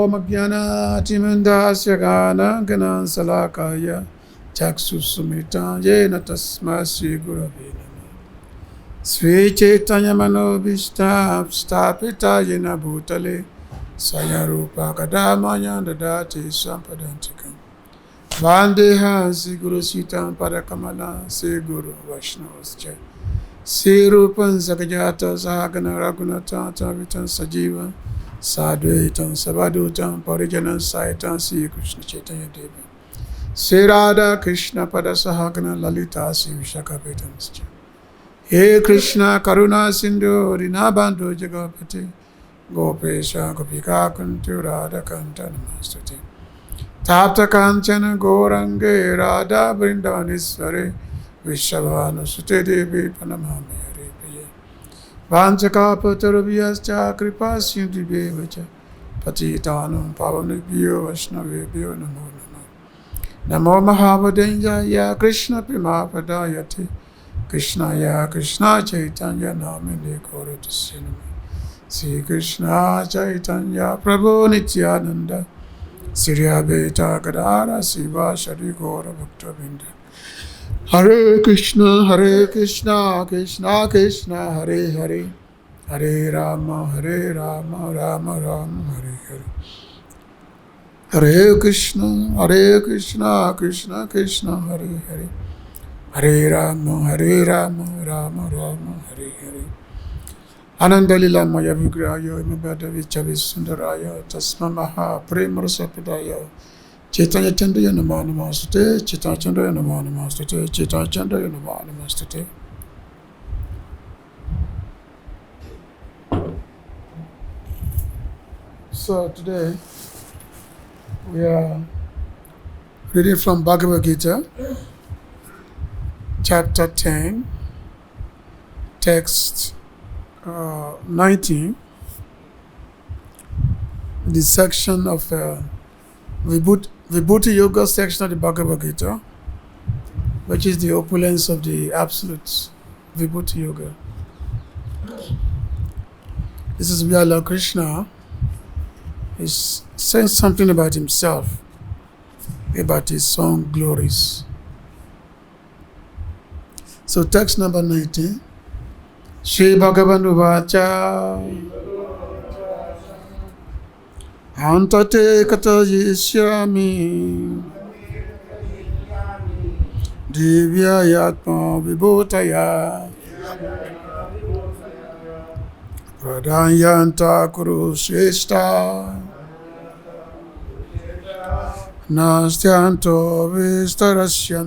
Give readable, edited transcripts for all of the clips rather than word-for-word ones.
Magyana Timandasya Gana Gana Salakaya Chaksusumita Yena Tasma Sri Gurave Sri Chaitanya Manobhishta Stapita Yena Bhutale Sayarupa Kadamaya Dadati Sampadantikam Vandeha Sri Guru Sitam Parakamala Sri Guru Vaishnavascha Sri Rupan Sakajata Sahagana Raghunatha Vitan Sajiva Sadvaitam Savadutam Parijanan Saitam Sri Krishna Chaitanya Deva Sri Radha Krishna Padasahagana Lalita Sri Vishakapetamscha He Krishna Karuna Sindhu Rinabandhu Jagapati Gopesha Gopika Kuntu Radha Kanta Namastate Tapta Kanchana Gorange Radha Vrindavan Vishavana Sute Devi Panamami Hare Priya Vanchaka Patarabhyascha Kripa Sindhi Bevacha Patitanam Pavanibhyo Vaishnavibhyo Namo Namo Mahavadenya Krishna Pimapadayati Krishna Krishna Chaitanya Namine Gaurata Sinami Sri Krishna Chaitanya Prabhu Nityananda Sri Advaita Gadara Siva Shri Gaura Bhakta-vrinda Hare Krishna Krishna Krishna Hare Hare Hare Rama Rama Rama Hare Hare Hare Krishna Krishna Krishna Hare Hare Hare Rama Rama Rama Hare Hare Anandalila Maya Vigraya Mabada Vichavi Sundaraya Tasma Maha Premarasapadaya Chaitanya Chandaya Namo Namaste Chaitanya Chandaya Namo Namaste Chaitanya Chandaya Namo Namaste. So today we are reading from Bhagavad-Gita, chapter 10, text 19, the section of Vibhūta-yoga section of the Bhagavad-Gita, which is the opulence of the absolute Vibhūta-yoga. This is where Lord Krishna is saying something about himself, about his own glories. So text number 19. śrī-bhagavān uvāca hanta kathayiṣyāmi divyā ātma-vibhūtayaḥ prādhānyataḥ kuru-śreṣṭha nāsty anto vistarasya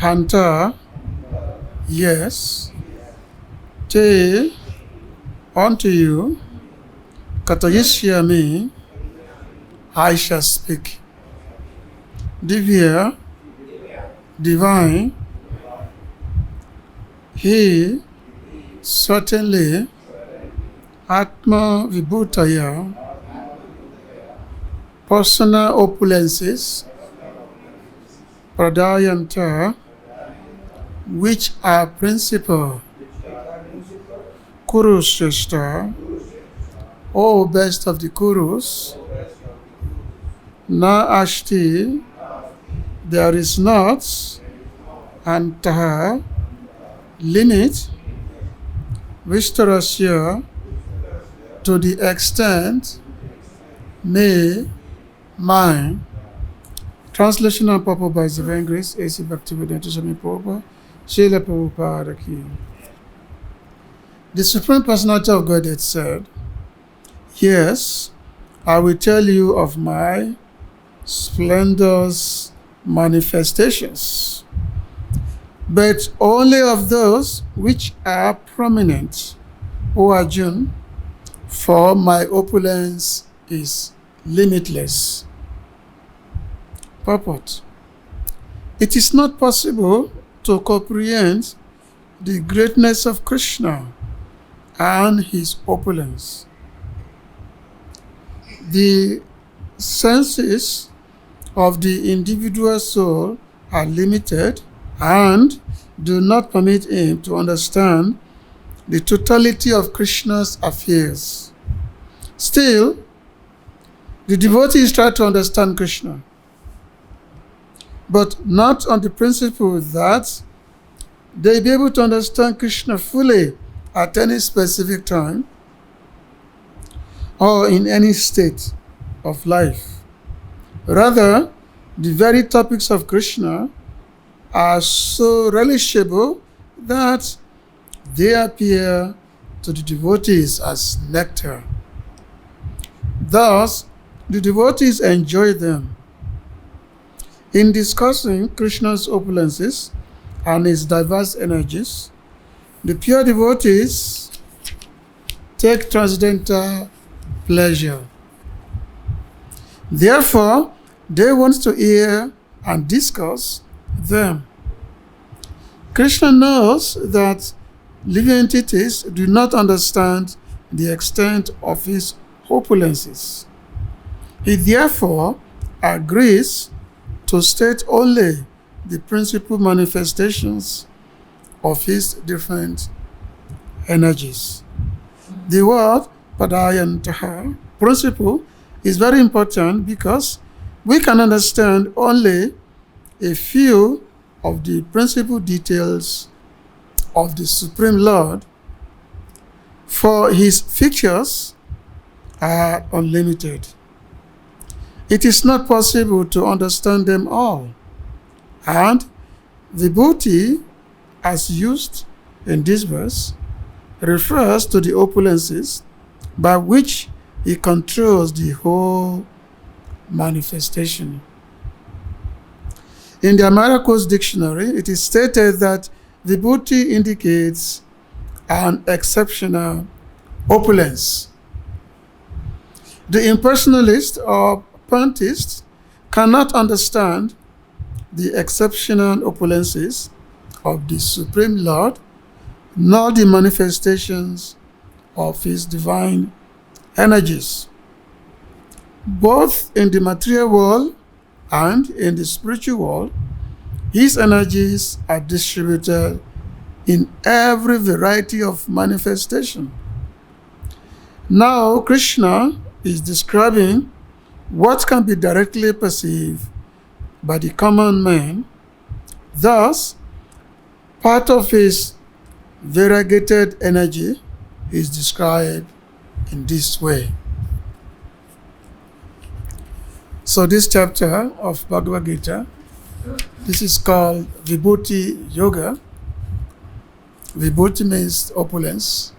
hanta, yes, te, unto you, kathayiṣyāmi, I shall speak. Divyā, divine, he, certainly, ātma-vibhūtayaḥ, personal opulences, prādhānyataḥ, which are principal, kuru-śreṣṭha, O best of the Kurus, asti, there is not, antaḥ, limit, vistarasya, to the extent, mine. Translation and purport by His Divine Grace, A.C. Bhakti-yoga, Srila Prabhupada Ki. The Supreme Personality of Godhead said, yes, I will tell you of my splendorous manifestations, but only of those which are prominent, O Arjuna, for my opulence is limitless. Purport. It is not possible to comprehend the greatness of Krishna and his opulence. The senses of the individual soul are limited and do not permit him to understand the totality of Krishna's affairs. Still, the devotees try to understand Krishna, but not on the principle that they be able to understand Krishna fully at any specific time or in any state of life. Rather, the very topics of Krishna are so relishable that they appear to the devotees as nectar. Thus, the devotees enjoy them. In discussing Krishna's opulences and his diverse energies, the pure devotees take transcendental pleasure. Therefore, they want to hear and discuss them. Krishna knows that living entities do not understand the extent of his opulences. He therefore agrees to state only the principal manifestations of his different energies. The word prādhānyataḥ, principle, is very important because we can understand only a few of the principal details of the Supreme Lord, for his features are unlimited. It is not possible to understand them all, and vibhuti, as used in this verse, refers to the opulences by which he controls the whole manifestation. In the Americus Dictionary, it is stated that vibhuti indicates an exceptional opulence. The impersonalist or pantist cannot understand the exceptional opulences of the Supreme Lord, nor the manifestations of his divine energies. Both in the material world and in the spiritual world, his energies are distributed in every variety of manifestation. Now, Krishna is describing what can be directly perceived by the common man. Thus, part of his variegated energy is described in this way. So this chapter of Bhagavad-Gita, this is called Vibhuti Yoga. Vibhuti means opulence,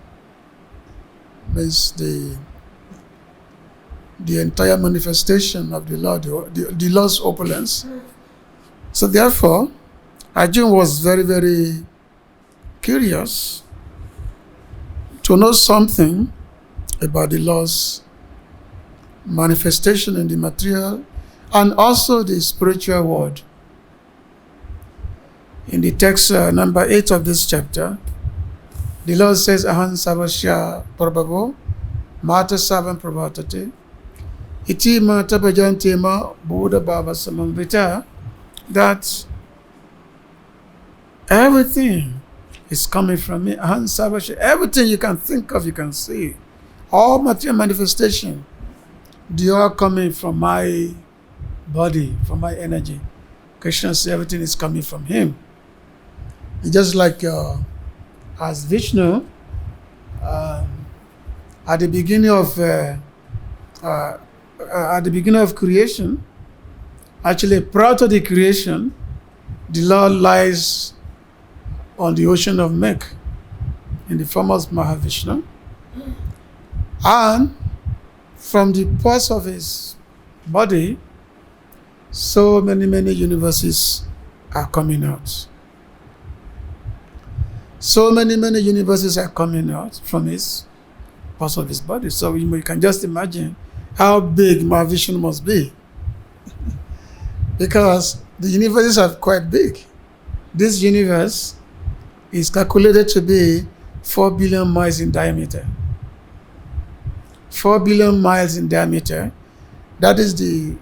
means the entire manifestation of the Lord, the Lord's opulence. So therefore, Arjuna was very, very curious to know something about the Lord's manifestation in the material and also the spiritual world. In the text number 8 of this chapter, the Lord says, Aham sarvasya prabhavo mata savam prabhatate iti mata bhajantema buddha bhava samamvita, that everything is coming from me. Aham sarvasya, everything you can think of, you can see. All material manifestation, they are coming from my body, from my energy. Krishna says everything is coming from him. It's just like as Vishnu, at the beginning of creation, actually prior to the creation, the Lord lies on the ocean of milk in the form of Mahavishnu, and from the pores of his body, so many universes are coming out. So many universes are coming out from his parts of his body. So you can just imagine how big Mahavishnu must be. Because the universes are quite big. This universe is calculated to be 4 billion miles in diameter. 4 billion miles in diameter. That is the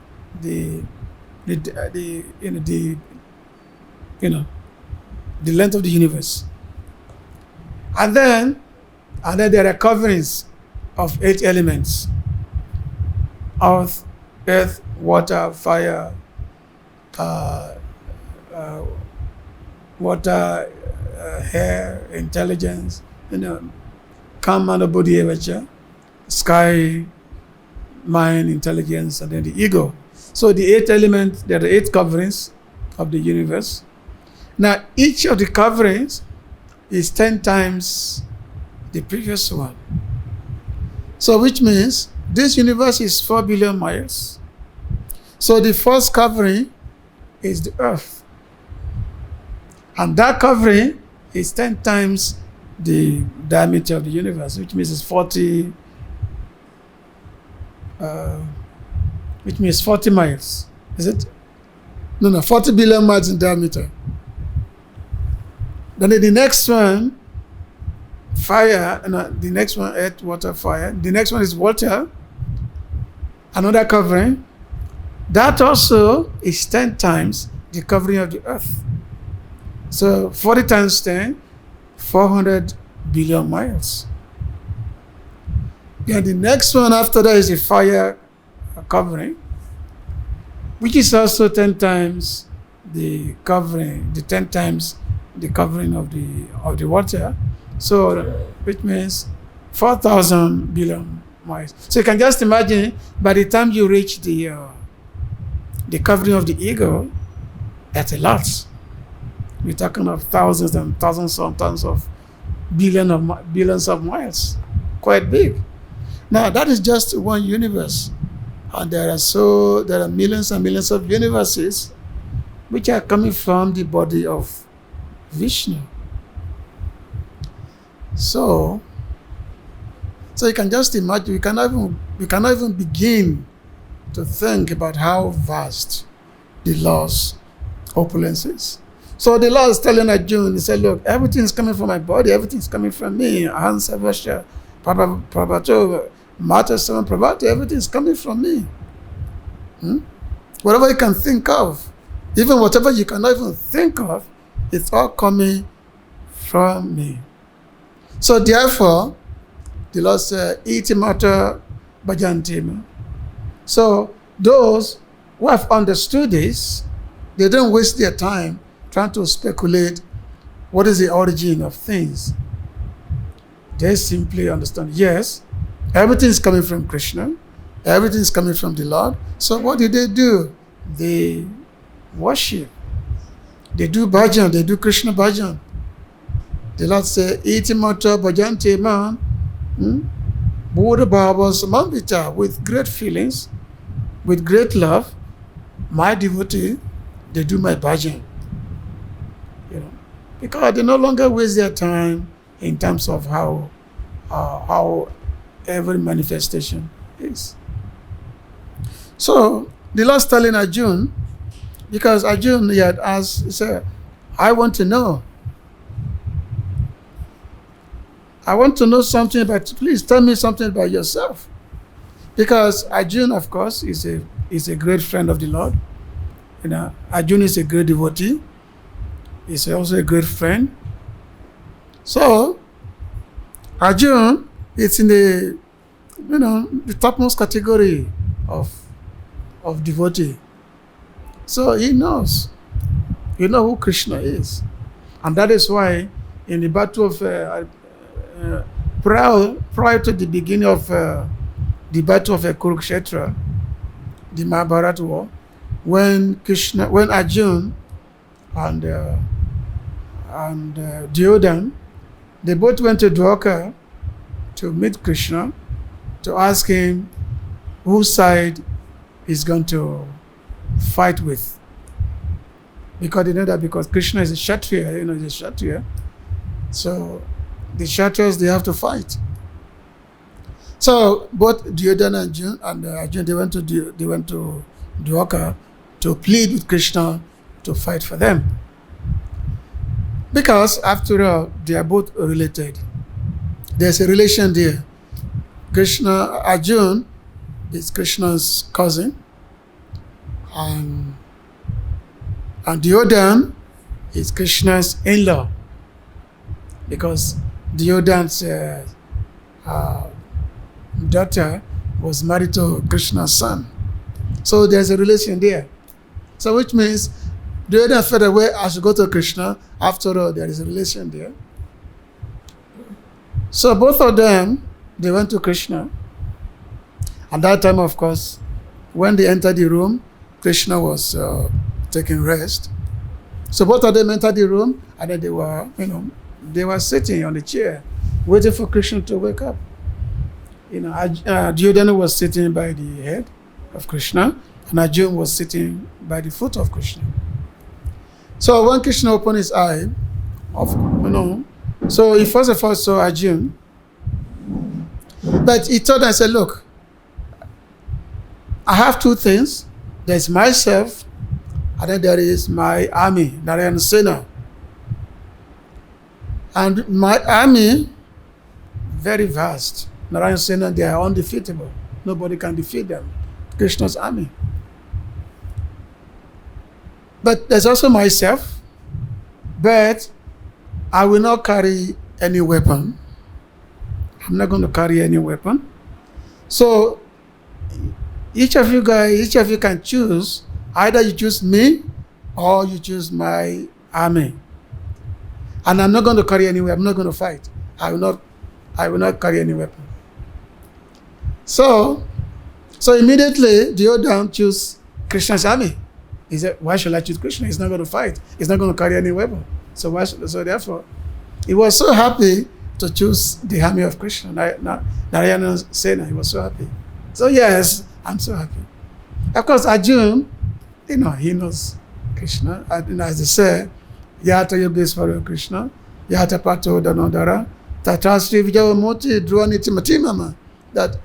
length of the universe. And then And then there are coverings of 8 elements: earth, water, fire, water, hair, intelligence, karma, bodhi, sky, mind, intelligence, and then the ego. So the 8 elements, there are 8 coverings of the universe. Now, each of the coverings is 10 times the previous one. So which means this universe is 4 billion miles. So the first covering is the earth. And that covering is 10 times the diameter of the universe, which means it's 40 miles. Is it? No, 40 billion miles in diameter. Then the next one, fire, and the next one, earth, water, fire. The next one is water, another covering. That also is 10 times the covering of the earth. So 40 times 10, 400 billion miles. Then the next one after that is the fire covering, which is also 10 times the covering, the 10 times the covering of the water. So which means 4,000 billion miles. So you can just imagine, by the time you reach the covering of the ego, that's a lot. We're talking of thousands and thousands, sometimes of billions of miles. Quite big. Now that is just one universe, and there are millions and millions of universes which are coming from the body of Vishnu. So you can just imagine, we cannot even begin to think about how vast the Lord's opulence is. So the Lord is telling Arjuna, he said, look, everything is coming from my body, everything is coming from me. Hanta, Vasha, Prabhato, Mata, Sama, Prabhato, everything is coming from me. Whatever you can think of, even whatever you cannot even think of, it's all coming from me. So therefore, the Lord said, iti mata bhajantima. So those who have understood this, they don't waste their time trying to speculate what is the origin of things. They simply understand, yes, everything is coming from Krishna, everything is coming from the Lord. So what do? They worship. They do bhajan, they do Krishna bhajan. The Lord said, iti mata bhajantima, Buddha Bhava Samambita, with great feelings, with great love, my devotee, they do my bhajan. Because they no longer waste their time in terms of how every manifestation is. So the Lord's telling Arjuna, because Arjuna, he had asked, he said, I want to know something about, please tell me something about yourself. Because Arjuna, of course, is a great friend of the Lord. Arjuna is a great devotee. He's also a great friend. So Arjuna is in the topmost category of devotee. So he knows who Krishna is. And that is why in the battle of prior to the beginning of the battle of Kuru-śreṣṭha, the Mahabharata war, when Arjuna and Duryodhana, they both went to Dwarka to meet Krishna, to ask him whose side he's going to fight with. Because they know that because Krishna is a Kshatriya, he's a Kshatriya. So the Kshatriyas, they have to fight. So both Duryodhana and Arjuna, they went to Dwarka to plead with Krishna to fight for them. Because after all, they are both related. There's a relation there. Arjuna is Krishna's cousin, and Duryodhana is Krishna's in-law, because Duryodhana's daughter was married to Krishna's son. So there's a relation there. So which means the other further away I should go to Krishna. After all, there is a relation there. So both of them, they went to Krishna. At that time, of course, when they entered the room, Krishna was taking rest. So both of them entered the room, and then they were sitting on the chair, waiting for Krishna to wake up. Duryodhana was sitting by the head of Krishna, and Arjuna was sitting by the foot of Krishna. So when Krishna opened his eye, so he first of all saw Arjuna, but he told and said, look, I have two things. There's myself, and then there is my army, Narayana Sena. And my army, very vast. Narayana Sena, they are undefeatable. Nobody can defeat them. Krishna's army. But there's also myself, but I will not carry any weapon. I'm not going to carry any weapon. So each of you can choose. Either you choose me or you choose my army. And I'm not going to carry any weapon. I'm not going to fight. I will not carry any weapon. So immediately Duryodhana chose Krishna's army. He said, why should I choose Krishna? He's not going to fight. He's not going to carry any weapon. So therefore, he was so happy to choose the army of Krishna, Narayana Sena. He was so happy. So yes, I'm so happy. Of course, Arjuna, he knows Krishna. As they say, Yata Yogesvara Krishna, Yata Pato Danodara, Tata Śrī-bhagavān Dhruvaniti Matimama. That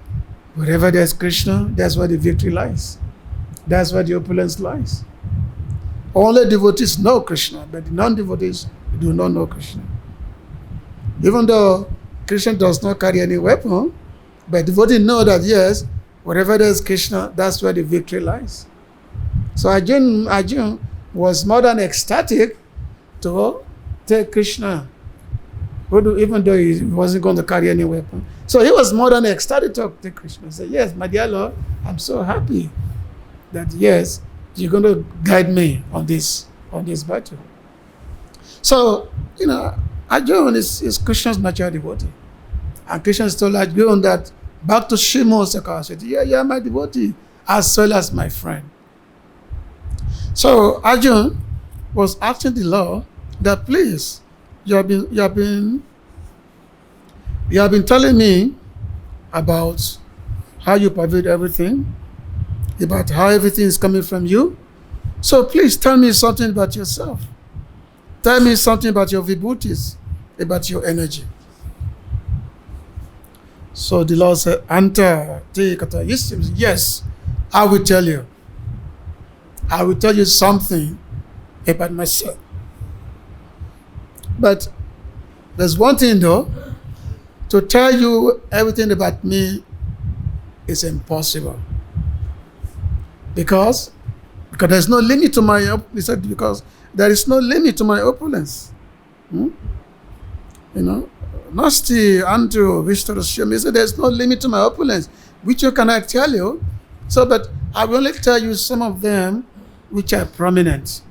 wherever there's Krishna, that's where the victory lies. That's where the opulence lies. Only devotees know Krishna, but the non-devotees do not know Krishna. Even though Krishna does not carry any weapon, but devotees know that yes, wherever there is Krishna, that's where the victory lies. So Arjuna was more than ecstatic to take Krishna, even though he wasn't going to carry any weapon. So he was more than ecstatic to take Krishna. He said, yes, my dear Lord, I'm so happy that yes, you're going to guide me on this battle. So, Arjuna is Krishna's natural devotee. And Krishna told Arjuna that back to Shimo said, yeah, my devotee, as well as my friend. So Arjuna was asking the Lord that please, you have been telling me about how you pervade everything, about how everything is coming from you. So please tell me something about yourself. Tell me something about your vibhutis, about your energy. So the Lord said, antaḥ, kathayiṣyāmi. Yes, I will tell you. I will tell you something about myself. But there's one thing though, to tell you everything about me is impossible. Because there's no limit to my, he said, because there is no limit to my opulence. Nāsty, anto, vistarasya. He said, there's no limit to my opulence, which you cannot tell you. So, but I will only tell you some of them which are prominent.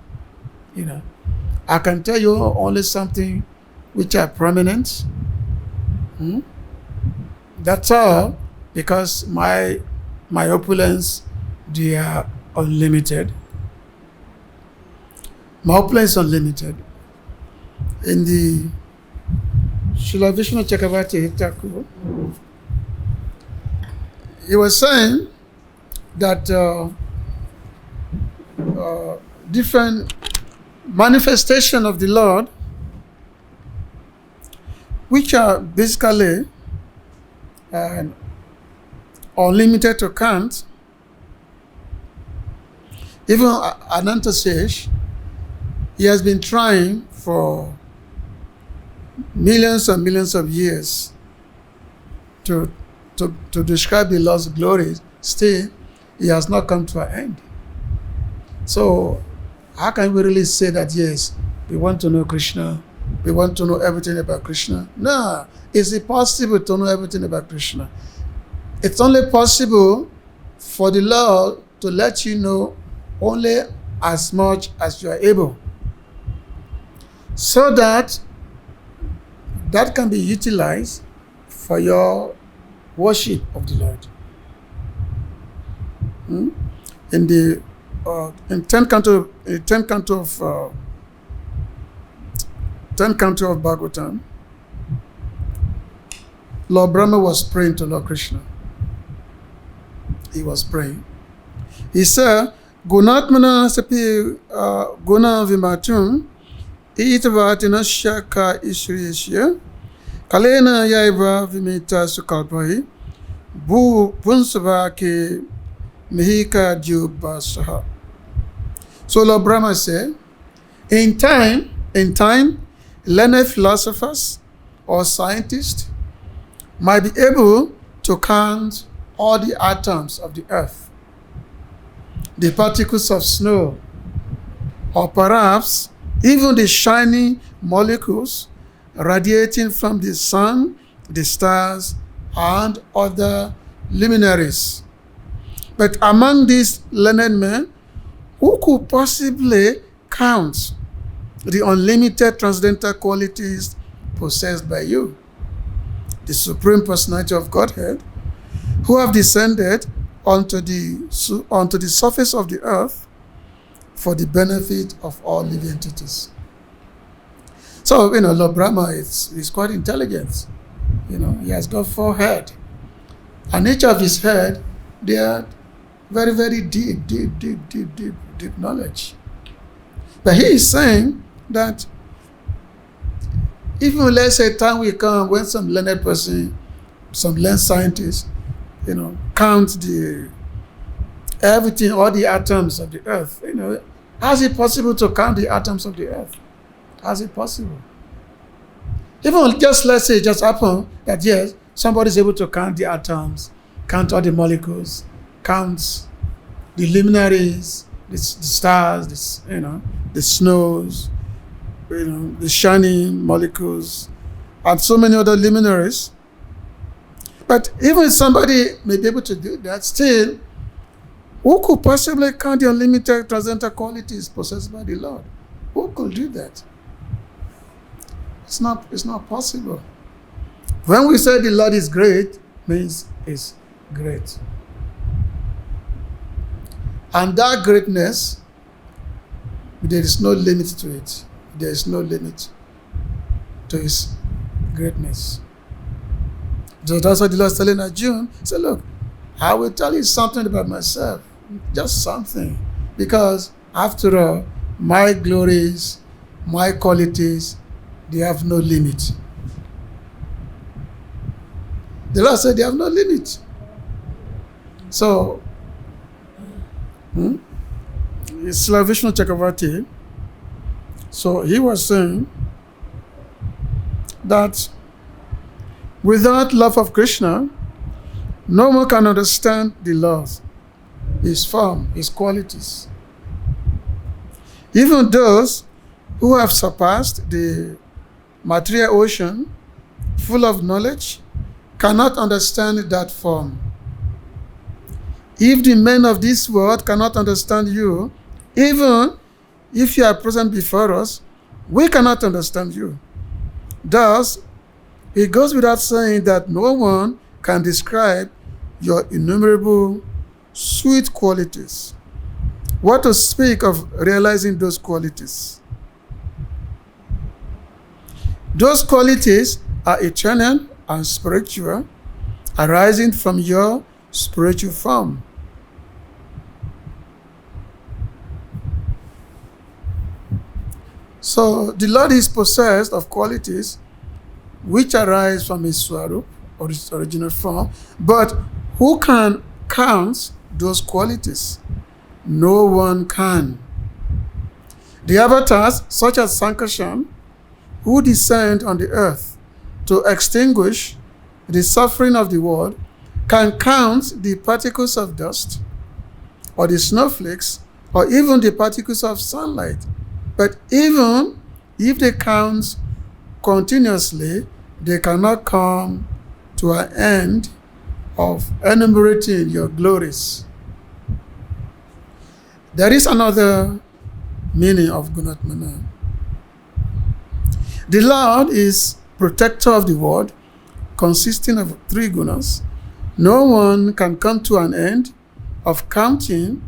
I can tell you only something which are prominent. That's all, because my opulence, they are unlimited. My opulence is unlimited. In the Srila Vishnu Chakravarti Thakur, he was saying that different manifestation of the Lord, which are basically unlimited to count. Even Ananta says he has been trying for millions and millions of years to describe the Lord's glories. Still, he has not come to an end. So how can we really say that yes, we want to know Krishna We want to know everything about Krishna. No, is it possible to know everything about Krishna? It's only possible for the Lord to let you know only as much as you are able, so that that can be utilized for your worship of the Lord. In the 10th canto of Bhagavatam, Lord Brahma was praying to Lord Krishna. He was praying. He said, Gunatmana sapi guna vimatum itavatina shaka ishriya kalena yaiva vimita sukalpai bu punsava ke mihika jubasaha. So Lord Brahma said, in time, learned philosophers or scientists might be able to count all the atoms of the earth, the particles of snow, or perhaps even the shiny molecules radiating from the sun, the stars, and other luminaries. But among these learned men, who could possibly count the unlimited transcendental qualities possessed by you, the Supreme Personality of Godhead, who have descended onto the surface of the earth for the benefit of all living entities? So, Lord Brahma is quite intelligent. He has got 4 heads. And each of his head, they are very, very deep knowledge. But he is saying that even, let's say, time will come when some learned person, some learned scientist, count everything, all the atoms of the earth. How is it possible to count the atoms of the earth? How is it possible? Even just, let's say, it just happened that, yes, somebody is able to count the atoms, count all the molecules, count the luminaries, the stars, the snows, the shining molecules, and so many other luminaries. But even if somebody may be able to do that, still, who could possibly count the unlimited transcendental qualities possessed by the Lord? Who could do that? It's not possible. When we say the Lord is great, means is great. And that greatness, there is no limit to it. There is no limit to his greatness. So that's what the Lord is telling Arjuna. He said, look, I will tell you something about myself. Just something. Because after all, my glories, my qualities, they have no limit. The Lord said they have no limit. So, it's Vishnu Chakravarti. So he was saying that without love of Krishna, no one can understand the laws, his form, his qualities. Even those who have surpassed the material ocean, full of knowledge, cannot understand that form. If the men of this world cannot understand you, even if you are present before us, we cannot understand you. Thus, it goes without saying that no one can describe your innumerable sweet qualities. What to speak of realizing those qualities? Those qualities are eternal and spiritual, arising from your spiritual form. So the Lord is possessed of qualities which arise from his swarup, or his original form, but who can count those qualities? No one can. The avatars, such as Sankarshan, who descend on the earth to extinguish the suffering of the world, can count the particles of dust, or the snowflakes, or even the particles of sunlight. But even if they count continuously, they cannot come to an end of enumerating your glories. There is another meaning of Gunatmana. The Lord is protector of the world, consisting of 3 gunas. No one can come to an end of counting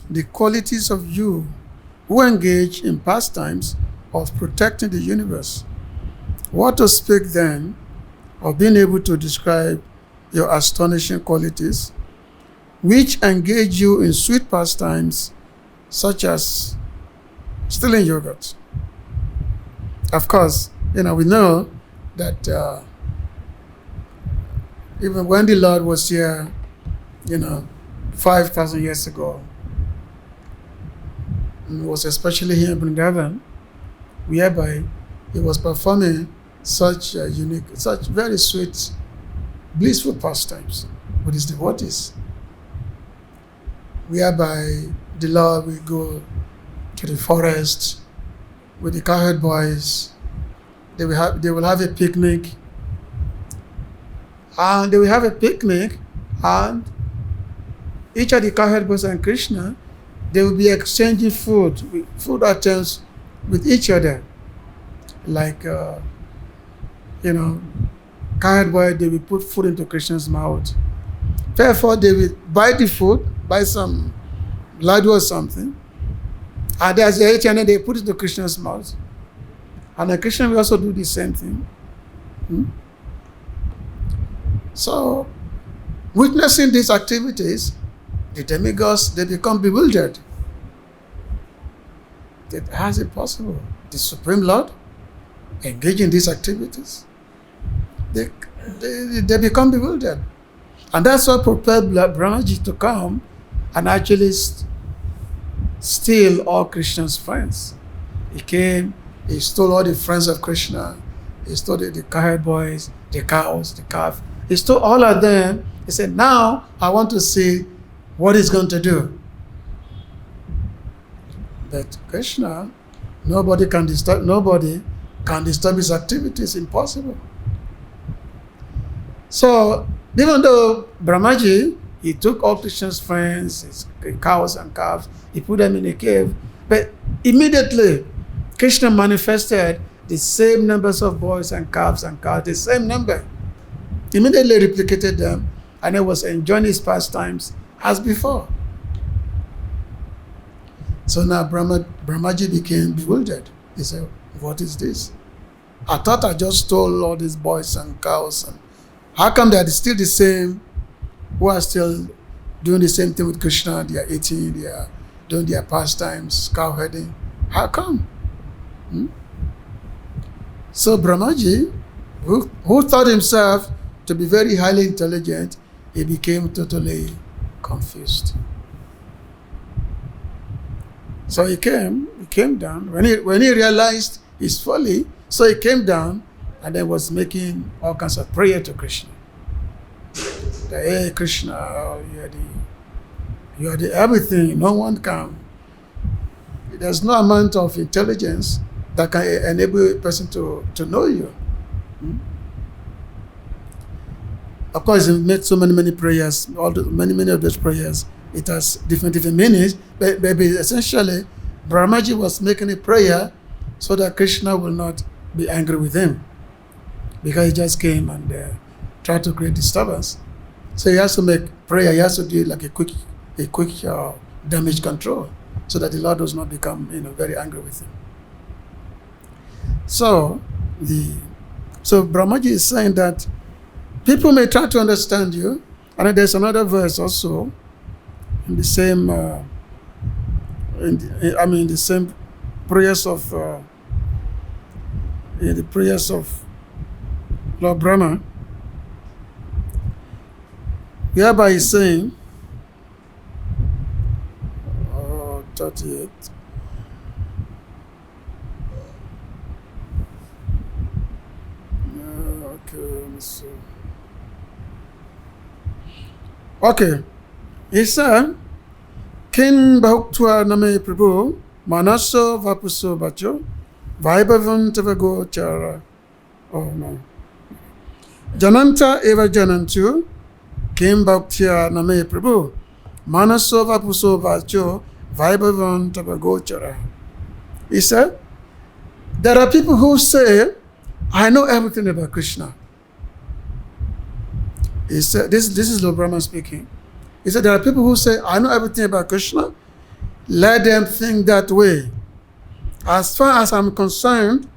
the qualities of you who engage in pastimes of protecting the universe. What to speak then of being able to describe your astonishing qualities, which engage you in sweet pastimes such as stealing yogurt. Of course, we know that even when the Lord was here, 5,000 years ago, it was especially here in Vrindavan, whereby he was performing such unique, such very sweet, blissful pastimes with his devotees, whereby the Lord will go to the forest with the cowherd boys. They will have a picnic, and each of the cowherd boys and Krishna, they will be exchanging food items with each other. Like, cowherd boy, they will put food into Krishna's mouth. Therefore, they will buy the food, buy some laddu or something, and as they eat, and then they put it into Krishna's mouth. And then Krishna will also do the same thing. So, witnessing these activities, the demigods, they become bewildered. How is it possible? The Supreme Lord engage in these activities? They become bewildered. And that's what propelled Brahmaji to come and actually steal all Krishna's friends. He came, he stole all the friends of Krishna. He stole the cowherd boys, the cows, the calf. He stole all of them. He said, now I want to see what he's going to do. But Krishna, nobody can disturb his activities. Impossible. So even though Brahmaji, he took all Krishna's friends, his cows and calves, he put them in a cave, but immediately Krishna manifested the same numbers of boys and calves and cows, the same number. Immediately replicated them, and he was enjoying his pastimes as before. So now Brahmaji became bewildered. He said, what is this? I thought I just stole all these boys and cows. And how come they are still the same, who are still doing the same thing with Krishna? They are eating, they are doing their pastimes, cow herding. How come? So Brahmaji, who thought himself to be very highly intelligent, he became totally confused. So he came down. When he realized his folly, so he came down and then was making all kinds of prayer to Krishna. Hey Krishna, you are the everything. No one can. There's no amount of intelligence that can enable a person to know you. Of course, he made so many prayers. Many of those prayers, it has different meanings. But essentially, Brahmaji was making a prayer so that Krishna will not be angry with him, because he just came and tried to create disturbance. So he has to make prayer. He has to do like a quick damage control, so that the Lord does not become very angry with him. So Brahmaji is saying that people may try to understand you, and there's another verse also in the same the same prayers of in the prayers of Lord Brahma, whereby he's saying 38. Okay, he said, Kin Bhaktva Name Prabhu, Manaso Vapuso Bacho, Vaibhavam Tavago Chara, Oh no. Jananta eva janantu kim bhaktya name prabhu manasova pusovacho vibhavan tapagochara. He said, there are people who say, I know everything about Krishna. He said, this is Lord Brahma speaking. He said, there are people who say, I know everything about Krishna. Let them think that way. As far as I'm concerned,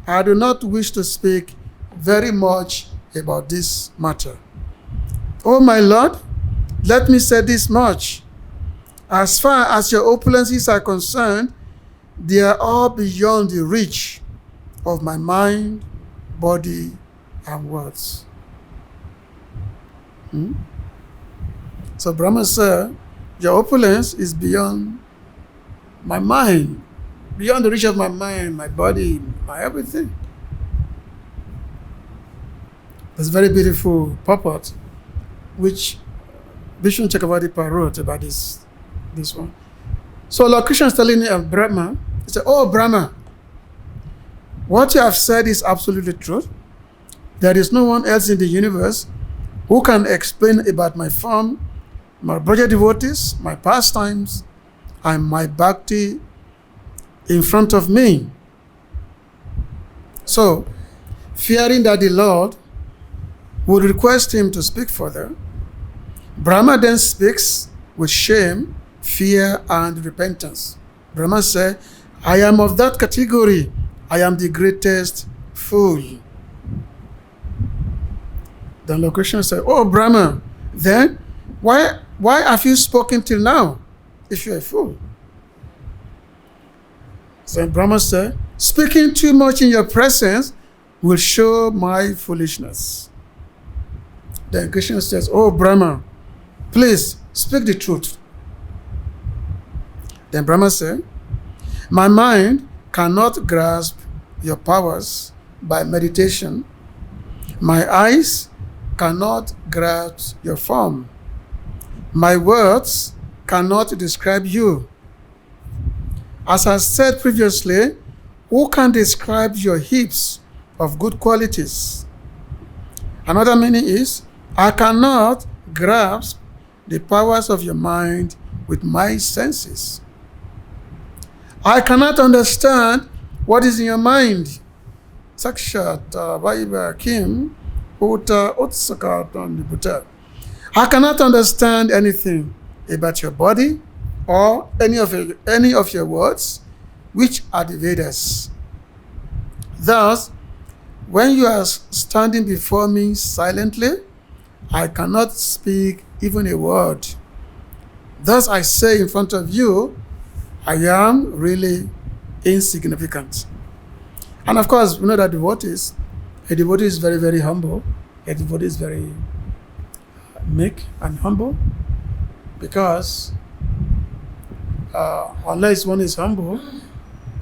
I do not wish to speak very much about this matter. Oh my Lord, let me say this much. As far as your opulences are concerned, they are all beyond the reach of my mind, body, and words. So Brahma said, your opulence is beyond my mind, beyond the reach of my mind, my body, my everything. There's a very beautiful purport which Vishnu Chakravarti wrote about this one. So Lord Krishna is telling Brahma, he said, oh Brahma, what you have said is absolutely true. There is no one else in the universe who can explain about my form, my brother devotees, my pastimes, and my bhakti in front of me. So, fearing that the Lord would request him to speak further, Brahma then speaks with shame, fear, and repentance. Brahma said, I am of that category. I am the greatest fool. Then Lord Krishna said, oh Brahma, then why have you spoken till now if you're a fool? So Brahma said, speaking too much in your presence will show my foolishness. Then Krishna says, oh Brahma, please speak the truth. Then Brahma said, my mind cannot grasp your powers by meditation. My eyes cannot grasp your form. My words cannot describe you. As I said previously, who can describe your heaps of good qualities? Another meaning is, I cannot grasp the powers of your mind with my senses. I cannot understand what is in your mind. Sakshat Vaiva Kim Uta Utsakat. I cannot understand anything about your body or any of your words, which are the Vedas. Thus, when you are standing before me silently, I cannot speak even a word. Thus I say in front of you, I am really insignificant. And of course, we know that a devotee is very, very humble. A devotee is very meek and humble, because unless one is humble,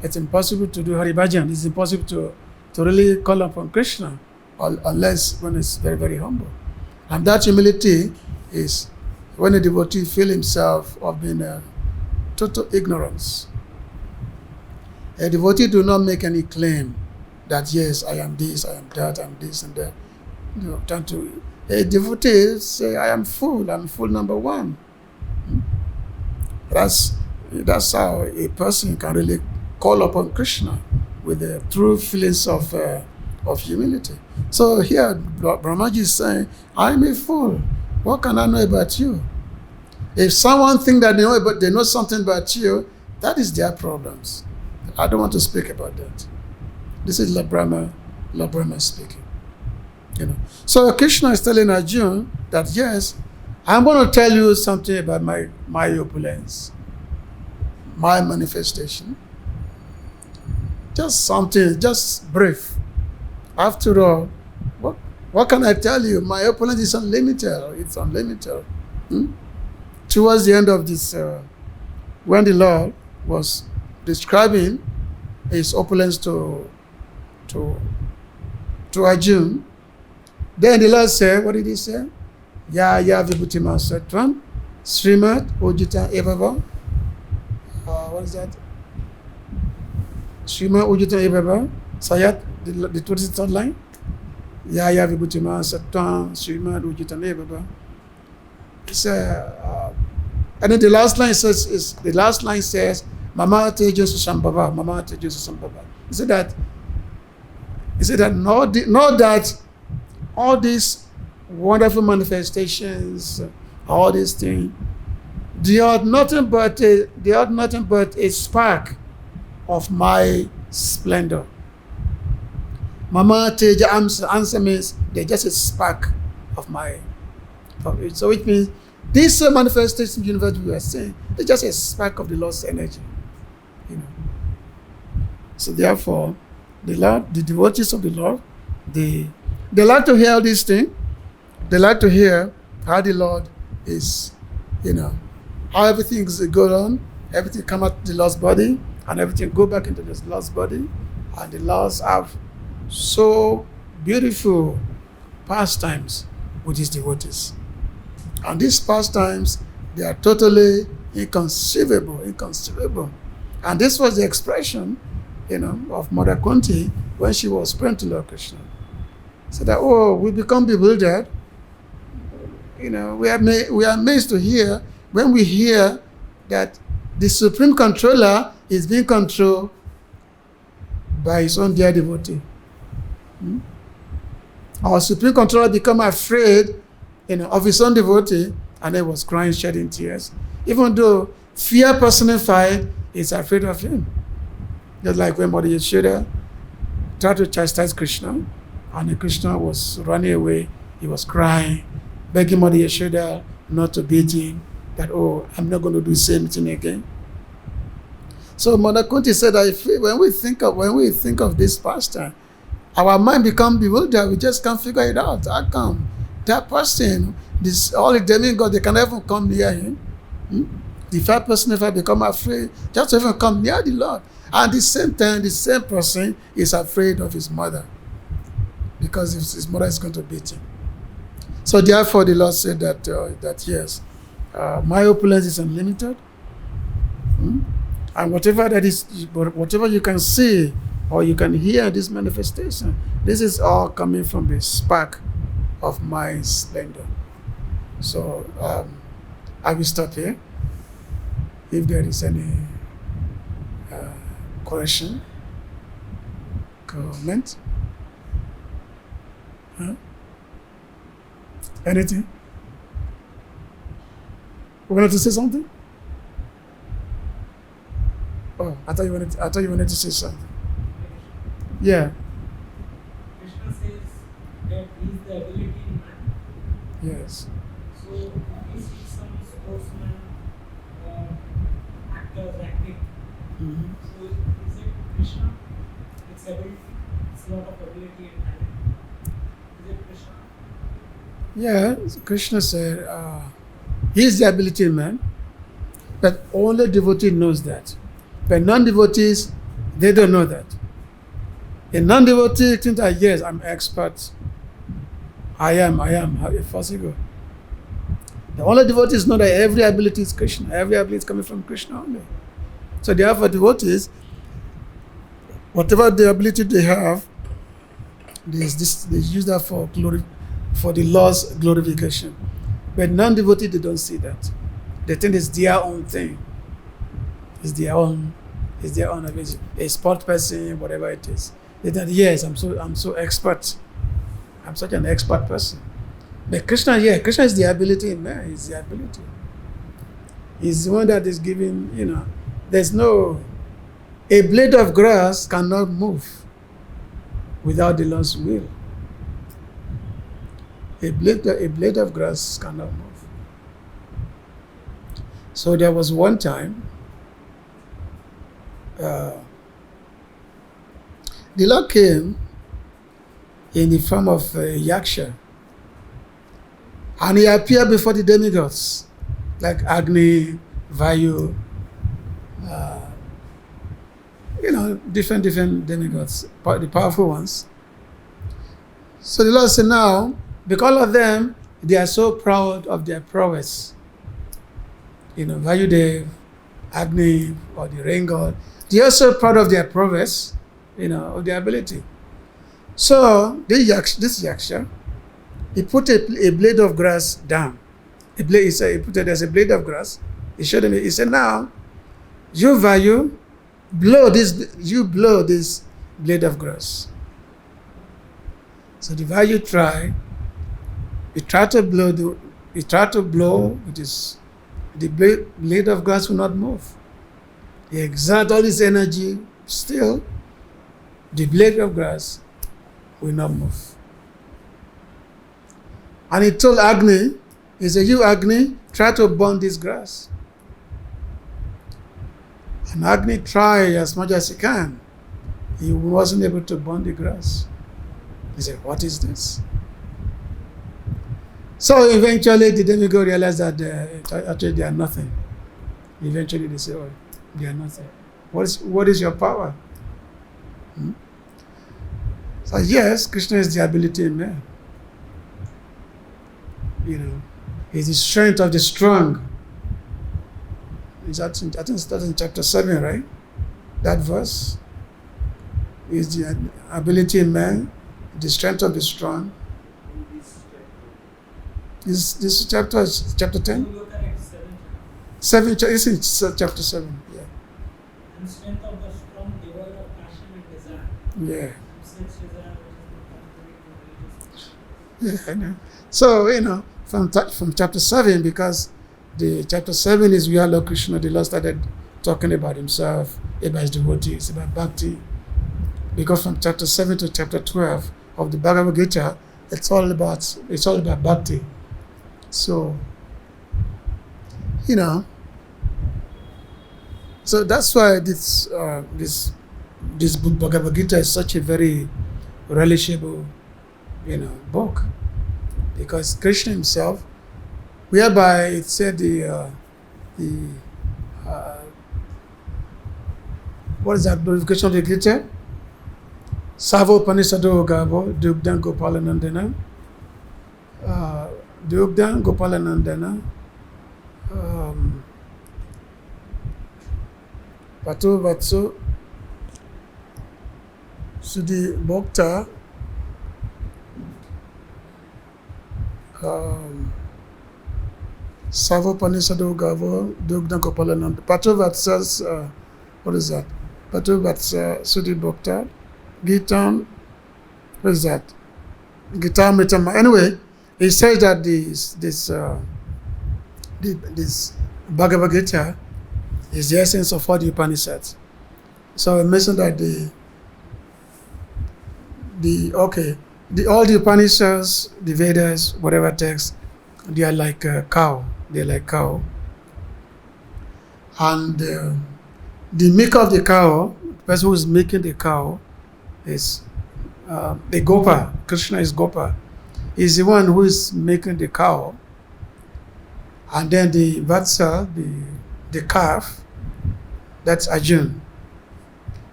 it's impossible to do Hari Bhajan. It's impossible to really call upon Krishna unless one is very, very humble. And that humility is when a devotee feels himself of being total ignorance. A devotee do not make any claim that, yes, I am this, I am that, I am this and that. A devotee say, I am fool number one. That's how a person can really call upon Krishna with the true feelings of humility. So here, Brahmaji is saying, I am a fool. What can I know about you? If someone thinks that they know something about you, that is their problems. I don't want to speak about that. This is Lord Brahma speaking. So Krishna is telling Arjuna that, yes, I'm going to tell you something about my opulence, my manifestation. Just something, just brief. After all, what can I tell you? My opulence is unlimited. It's unlimited. Towards the end of this, when the Lord was describing his opulence to Arjuna, then the Lord said, what did he say? Ya vibhutima sattvam, srimat ujita evava. What is that? Srimat ujita evava. Sayat, the 23rd line. Yaya Vibhutima Sattvam Srimad Ujitane Baba. It's and then the last line says Mama Tejas Sambhava, Mama Tejas Sambhava. He said that not that all these wonderful manifestations, all these things, they are nothing but a spark of my splendor. Mama Teja answer means they're just a spark of it. So it means these manifestations in the universe we are saying, they're just a spark of the Lord's energy. So therefore, the devotees of the Lord, they like to hear all these things. They like to hear how the Lord is, how everything is going on, everything come out the Lord's body, and everything go back into the Lord's body, and the Lords have so beautiful pastimes with his devotees. And these pastimes, they are totally inconceivable. And this was the expression, of Mother Kunti when she was praying to Lord Krishna. So that, we become bewildered. We are amazed to hear, when we hear that the Supreme Controller is being controlled by his own dear devotee. Our Supreme Controller become afraid, of his own devotee, and he was crying, shedding tears. Even though fear personified is afraid of him. Just like when Mother Yashoda tried to chastise Krishna, and Krishna was running away, he was crying, begging Mother Yashoda not to beat him, that, I'm not going to do the same thing again. So Mother Kunti said that when we think of this pastime, our mind become bewildered. We just can't figure it out. How come that person, all the demigods, they can never come near him? The third person, if I become afraid, just to even come near the Lord. And at the same time, the same person is afraid of his mother, because his mother is going to beat him. So therefore, the Lord said that yes, my opulence is unlimited, and whatever you can see or you can hear this manifestation, this is all coming from the spark of my splendor. So I will stop here. If there is any question, comment, anything? We wanted to say something? Oh, I thought you wanted to say something. Yeah. Krishna says that he is the ability in man. Yes. So if we see some sportsmen, actors acting, so is it Krishna? It's ability. It's a lot of ability and talent. Is it Krishna? Yeah, Krishna said he is the ability in man, but only devotee knows that. But non-devotees, they don't know that. A non-devotee thinks that, yes, I'm expert. I am. How possible? The only devotees know that every ability is Krishna. Every ability is coming from Krishna only. So therefore, devotees, whatever the ability they have, they use that for glory, for the Lord's glorification. But non-devotee, they don't see that. They think it's their own thing. It's their own ability. A sport person, whatever it is. They think, yes, I'm so expert. I'm such an expert person. But Krishna is the ability in man. He's the ability. He's the one that is giving, a blade of grass cannot move without the Lord's will. A blade of grass cannot move. So there was one time, the Lord came in the form of a yaksha, and he appeared before the demigods, like Agni, Vayu, different demigods, the powerful ones. So the Lord said, now, because of them, they are so proud of their prowess. Vayudev, Agni, or the rain god, they are so proud of their prowess, of their ability. So this yaksha, he put a blade of grass down. He said, there's a blade of grass. He showed him, he said, now, you blow this blade of grass. So divyā tried to blow, the blade of grass will not move. He exerted all his energy, still, the blade of grass will not move. And he told Agni, he said, you Agni, try to burn this grass. And Agni tried as much as he can. He wasn't able to burn the grass. He said, what is this? So eventually the demigod realized that actually they are nothing. Eventually they say, oh, they are nothing. What is your power? So yes, Krishna is the ability in man. He's the strength of the strong. I think that's in chapter 7, right? That verse is the ability in man, the strength of the strong. This chapter is chapter 10? 7, it's in chapter 7, yeah. And strength of the strong, devoid of passion and desire. Yeah. Sense desire, which is not Yeah, I know. So, from chapter 7, because the chapter 7 is where Lord Krishna, the Lord, started talking about himself, about his devotees, about bhakti. Because from chapter 7 to chapter 12 of the Bhagavad-Gita, it's all about bhakti. So, so that's why this book Bhagavad-Gita is such a very relishable, book, because Krishna himself, whereby it said what is that glorification of the Gita? Savo Panisado Gabo, Dugdan Gopalanandana, Dugdan Gopalanandana, Patu Vatsu, Sudi Bhokta, Savo Panisado Gabo, Dugdan Gopalanandana, Patu Vatsas, what is that? Patu Vatsa, Sudi Bhokta, Gita, what is that? Gita Mitama. Anyway, he says that this Bhagavad-Gita is the essence of all the Upanishads. So I mentioned that all the Upanishads, the Vedas, whatever text, they are like a cow. They're like cow. And the maker of the cow, the person who is making the cow, is the Gopa. Krishna is Gopa. He's the one who is making the cow. And then the Vatsa, the calf, that's Arjuna.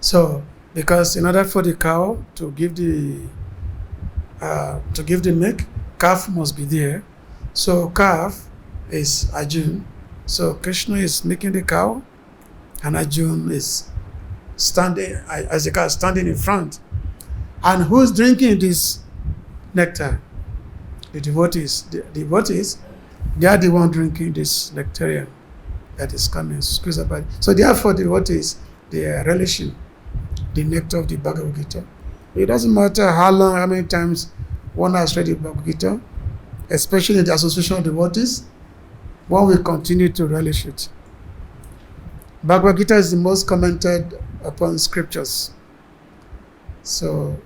So, because in order for the cow to give the milk, calf must be there. So calf is Arjuna. So Krishna is making the cow, and Arjuna is standing as the cow standing in front. And who's drinking this nectar? The devotees. The devotees, they are the one drinking this nectarian that is coming. So therefore, the devotees, they are relishing the nectar of the Bhagavad-Gita. It doesn't matter how long, how many times one has read the Bhagavad-Gita, especially in the association of devotees, one will continue to relish it. Bhagavad-Gita is the most commented upon scriptures. So,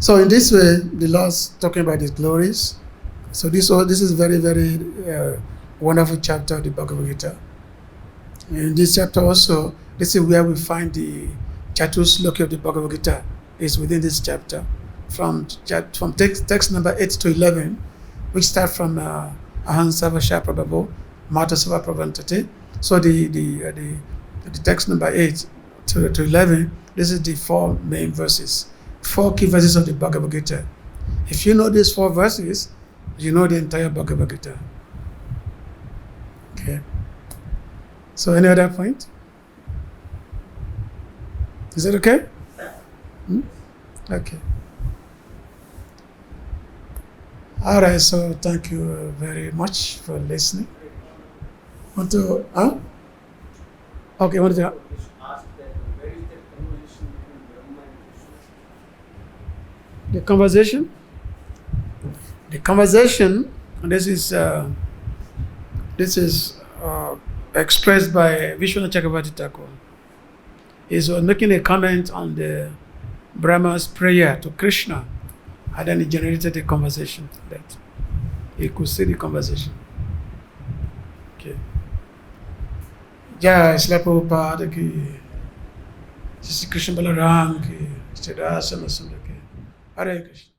so in this way, the Lord's talking about his glories. So this is very, very wonderful chapter of the Bhagavad-Gita. In this chapter also, this is where we find the Chatusloki of the Bhagavad-Gita is within this chapter. From text number 8 to 11, which start from Ahansava Prabhavo, Matasava Prabhantate. So the text number 8 to 11, this is the 4 main verses, 4 key verses of the Bhagavad-Gita. If you know these 4 verses, you know the entire Bhagavad-Gita. Okay. So any other point? Is that okay? Okay. All right, so thank you very much for listening. Want to, Okay, want to, Ask that where is the conversation between Brahma and Krishna? the conversation? The conversation, this is expressed by Vishnu Chakravarti Thakur. He was making a comment on the Brahma's prayer to Krishna, and then he generated a conversation that he could see the conversation. Okay. Jai Srila Prabhupada ki, Sri Krishna Balaram ki, Sri Rasa Masunda ki, Hare Krishna.